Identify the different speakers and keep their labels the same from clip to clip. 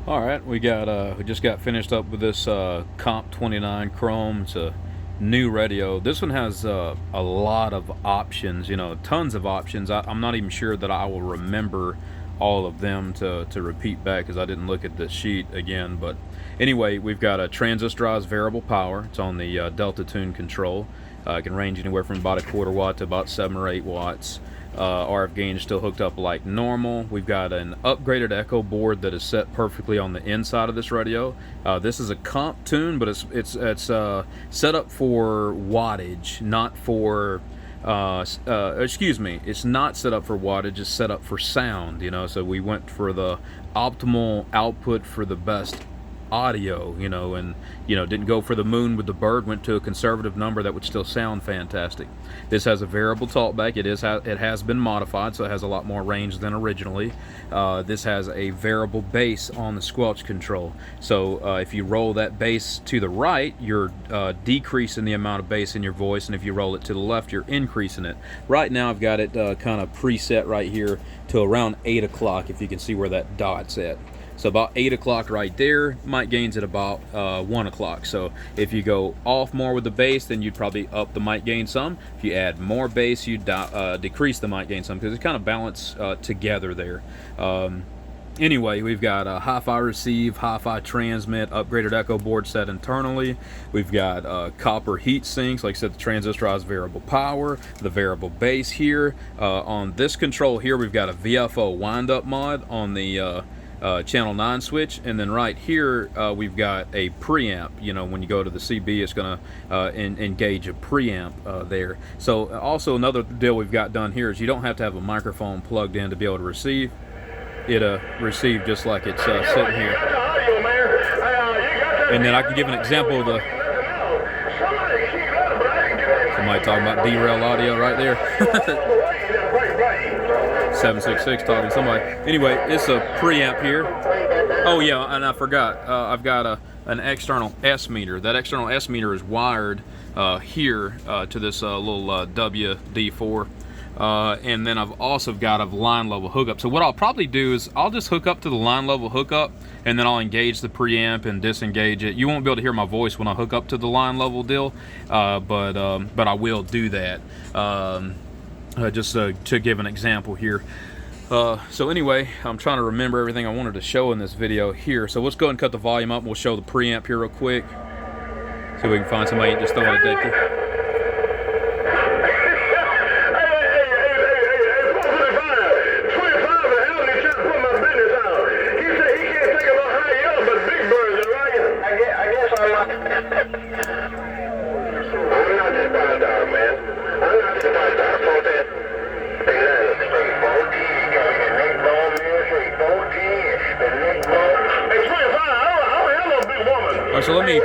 Speaker 1: All right, we just got finished up with this Comp 29 Chrome. It's a new radio. This one has a lot of options, you know, tons of options. I'm not even sure that I will remember all of them to repeat back because I didn't look at the sheet again. But anyway, we've got a transistorized variable power. It's on the Delta Tune control. It can range anywhere from about 1/4 watt to about 7 or 8 watts. RF gain is still hooked up like normal. We've got an upgraded echo board that is set perfectly on the inside of this radio. This is a comp tune, but it's set up for wattage, not for excuse me, it's not set up for wattage, it's set up for sound, you know. So we went for the optimal output for the best audio, you know, and didn't go for the moon with the bird, went to a conservative number that would still sound fantastic. This has a variable talkback. It has been modified, so it has a lot more range than originally. This has a variable bass on the squelch control, so if you roll that bass to the right, you're decreasing the amount of bass in your voice, and if you roll it to the left, you're increasing it. Right now I've got it kind of preset right here to around 8 o'clock, if you can see where that dot's at. So about 8 o'clock right there. Mic gain's at about 1 o'clock. So if you go off more with the bass, then you'd probably up the mic gain some. If you add more bass, you decrease the mic gain some, because it's kind of balanced together there. Anyway, we've got a Hifi receive, Hifi transmit, upgraded echo board set internally. We've got copper heat sinks, like I said, the transistorized variable power, the variable bass here. On this control here, we've got a VFO wind-up mod on the channel 9 switch, and then right here we've got a preamp. You know, when you go to the CB, it's going to engage a preamp there. So also another deal we've got done here is you don't have to have a microphone plugged in to be able to receive. It receive just like it's sitting here. And then I can give an example of the somebody talking about derail audio right there. 766 talking to somebody. Anyway, it's a preamp here. Oh yeah, and I forgot, I've got an external S meter. That external S meter is wired here to this little WD4. And then I've also got a line level hookup. So what I'll probably do is I'll just hook up to the line level hookup, and then I'll engage the preamp and disengage it. You won't be able to hear my voice when I hook up to the line level deal, but I will do that. Just to give an example here. So anyway, I'm trying to remember everything I wanted to show in this video here. So let's go ahead and cut the volume up, and we'll show the preamp here real quick. See if we can find somebody just throwing a deck. So let me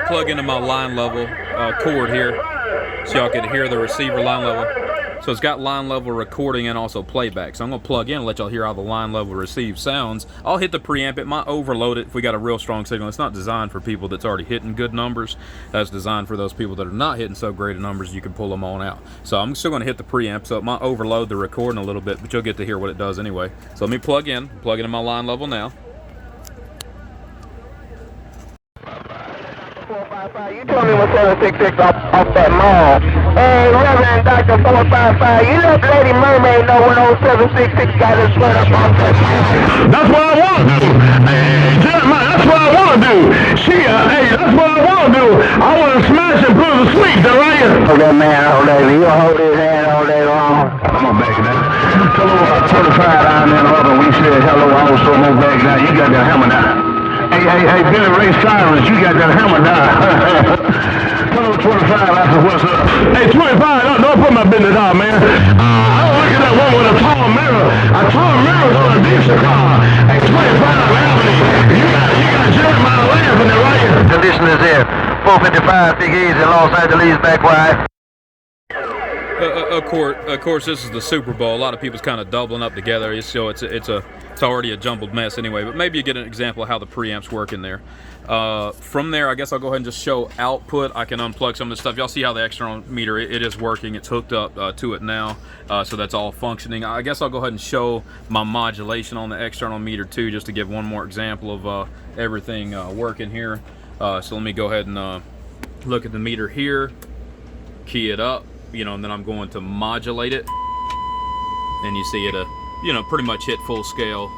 Speaker 1: plug into my line level cord here so y'all can hear the receiver line level. So it's got line level recording and also playback. So I'm gonna plug in and let y'all hear how the line level receive sounds. I'll hit the preamp. It might overload it if we got a real strong signal. It's not designed for people that's already hitting good numbers. That's designed for those people that are not hitting so great of numbers. You can pull them on out. So I'm still gonna hit the preamp, so it might overload the recording a little bit, but you'll get to hear what it does anyway. So let me plug in my line level now.
Speaker 2: You told me what 766 off that mall. Hey, Reverend Dr. 455, you let Lady Mermaid know when old 766 got his sweat up off that mall.
Speaker 3: That's what I want to do. Hey, Jeremiah, that's what I want to do. Hey, that's what I want to do. I want to smash and put the sweet, right here.
Speaker 2: Hold that man all day. You gonna hold his hand all day long?
Speaker 3: Come on back now. Tell him about 25 down there in the other. We said hello, I was so more back now. You got that hammer now. Hey, Billy Ray Cyrus, you got that hammer now. Tell him 25, I said, what's up? Hey, 25, don't put my business out, man. I don't look at that one with a tall mirror. A tall mirror's on a decent car. Hey, 25, Avenue. You got Jeremiah laughing there, right here.
Speaker 2: Condition is there. 455, Big Easy, Los Angeles, back wide.
Speaker 1: of course, this is the Super Bowl. A lot of people's kind of doubling up together, so it's already a jumbled mess anyway. But maybe you get an example of how the preamps work in there. From there, I guess I'll go ahead and just show output. I can unplug some of this stuff. Y'all see how the external meter, it is working. It's hooked up to it now, so that's all functioning. I guess I'll go ahead and show my modulation on the external meter too, just to give one more example of everything working here. So let me go ahead and look at the meter here, key it up, you know, and then I'm going to modulate it, and you see it, you know, pretty much hit full scale,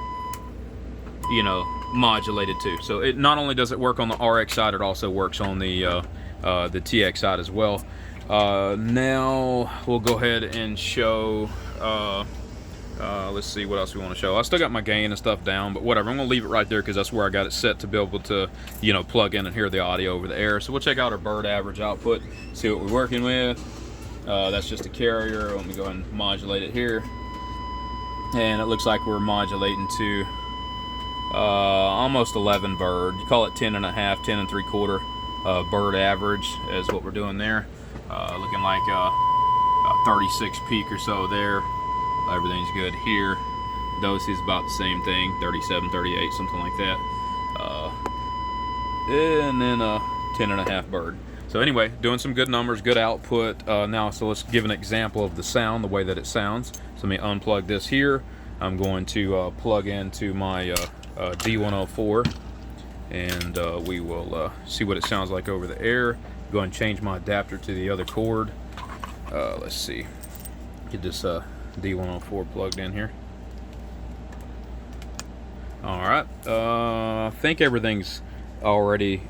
Speaker 1: you know, modulated too. So it not only does it work on the RX side, it also works on the TX side as well. Now we'll go ahead and show, let's see what else we want to show. I still got my gain and stuff down, but whatever, I'm gonna leave it right there because that's where I got it set to be able to, you know, plug in and hear the audio over the air. So we'll check out our bird average output, see what we're working with. That's just a carrier. Let me go ahead and modulate it here, and it looks like we're modulating to almost 11 bird. You call it 10 and a half, 10 and 3/4 bird average is what we're doing there. Looking like about 36 peak or so there. Everything's good here. Dose is about the same thing, 37, 38, something like that. And then 10 and a half bird. So anyway, doing some good numbers, good output. Now, so let's give an example of the sound, the way that it sounds. So let me unplug this here. I'm going to plug into my D104, and we will see what it sounds like over the air. Go ahead and change my adapter to the other cord. Let's see. Get this D104 plugged in here. All right. I think everything's already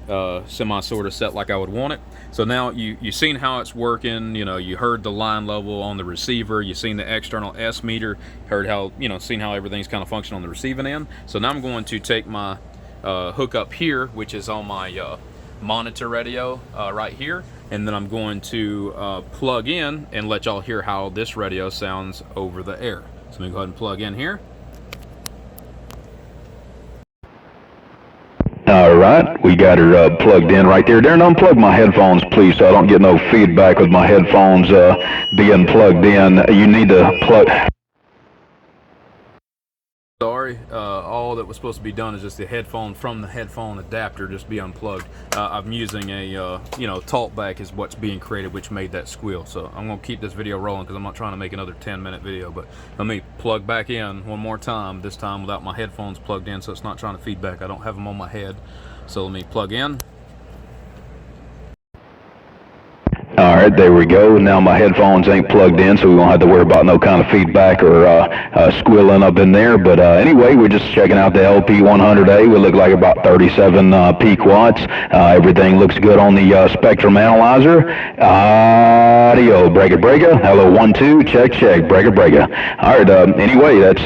Speaker 1: semi sort of set like I would want it. So now you've seen how it's working. You know, you heard the line level on the receiver, you've seen the external S meter, heard how, you know, seen how everything's kind of functioning on the receiving end. So now I'm going to take my hook up here, which is on my monitor radio right here, and then I'm going to plug in and let y'all hear how this radio sounds over the air. So let me go ahead and plug in here.
Speaker 3: All right, we got her plugged in right there. Darren, unplug my headphones, please, so I don't get no feedback with my headphones being plugged in. You need to plug.
Speaker 1: Sorry, all that was supposed to be done is just the headphone from the headphone adapter just be unplugged. I'm using a, you know, talkback is what's being created, which made that squeal. So I'm going to keep this video rolling because I'm not trying to make another 10-minute video. But let me plug back in one more time, this time without my headphones plugged in, so it's not trying to feedback. I don't have them on my head. So let me plug in.
Speaker 3: All right, there we go. Now my headphones ain't plugged in, so we won't have to worry about no kind of feedback or squealing up in there. But anyway, we're just checking out the LP100A. We look like about 37 peak watts. Everything looks good on the spectrum analyzer. Audio, breaker. Hello, 1, 2, check, breaker. All right, anyway, that's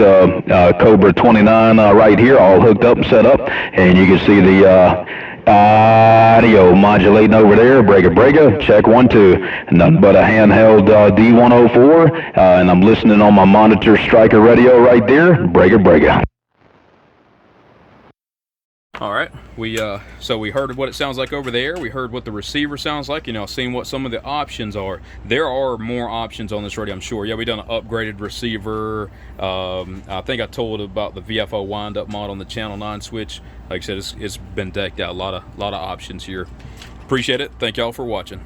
Speaker 3: Cobra 29 right here, all hooked up and set up. And you can see the audio modulating over there, breaker, check 1, 2. Nothing but a handheld D104, and I'm listening on my monitor striker radio right there, breaker.
Speaker 1: All right, so we heard what it sounds like over there. We heard what the receiver sounds like. You know, seeing what some of the options are. There are more options on this radio, I'm sure. Yeah, we done an upgraded receiver. I think I told about the VFO wind-up mod on the channel 9 switch. Like I said, it's been decked out. A lot of options here. Appreciate it. Thank y'all for watching.